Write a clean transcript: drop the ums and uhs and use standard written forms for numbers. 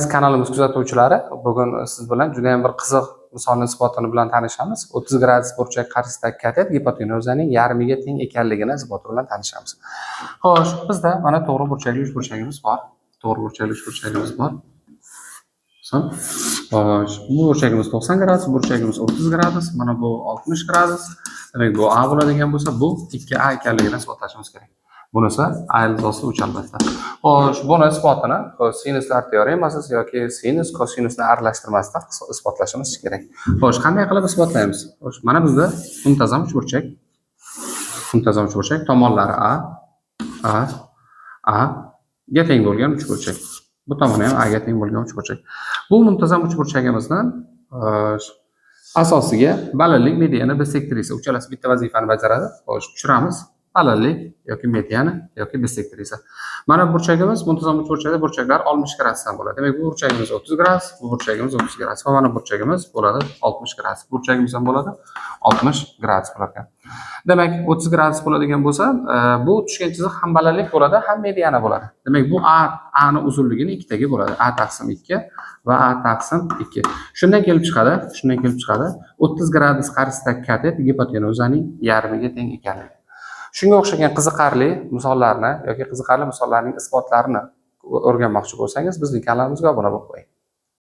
Kanalimiz kuzatuvchilari, bugun siz bilan juda ham bir qiziq misolni isbotini bilan tanishamiz. 30 gradus burchak qarshisidagi katet gipotenuzaning yarmiga teng ekanligini isboti bilan tanishamiz. Xo'sh, bizda mana to'g'ri burchakli uchburchagimiz bor. To'g'ri burchakli uchburchagimiz bor. Xo'sh, bu burchagimiz 90 gradus, burchagimiz 30 gradus, mana bu 60 gradus. Demak, bu A bo'ladigan bo'lsa, bu 2A ekanligini isbotlashimiz kerak. Bunisi A ilzosi 3 albatta. Xo'sh, buni isbotini sinuslar teoremasi yoki sinus kosinusni aralashtirmasida isbotlashimiz kerak. Xo'sh, qanday qilib isbotlaymiz? Xo'sh, mana bizda muntazam uchburchak. Muntazam uchburchak tomonlari A ga teng bo'lgan uchburchak. Bu tomoni ham A ga teng bo'lgan uchburchak. Bu muntazam uchburchagimizdan asosiga balandlik, mediana, bissektrisa uchalasi bitta vazifani bajaradi. Xo'sh, tushiramiz. Balandlik yoki mediana yoki bissektrisa. Mana burchagimiz muntazam uchburchakda burchaklar 60 gradusdan bo'ladi. Demak, bu burchagimiz 30 gradus, bu burchagimiz 30 gradus va mana burchagimiz bo'ladi 60 gradus. Burchagimiz ham bo'ladi 60 gradus bo'lar ekan. Demak, 30 gradus bo'ladigan bo'lsa, bu tushgan chiziq ham balandlik bo'ladi, ham mediana bo'ladi. Demak, bu A ni uzunligini ikkitaga bo'ladi. A taqsim 2 va A taqsim 2. Shundan kelib chiqadi, 30 gradus qarshisidagi katet gipotenuzaning yarmiga teng ekanligi. Shunga o'xshagan qiziqarli misollarni yoki qiziqarli misollarning isbotlarini o'rganmoqchi bo'lsangiz, bizning kanalimizga obuna bo'lib qo'ying.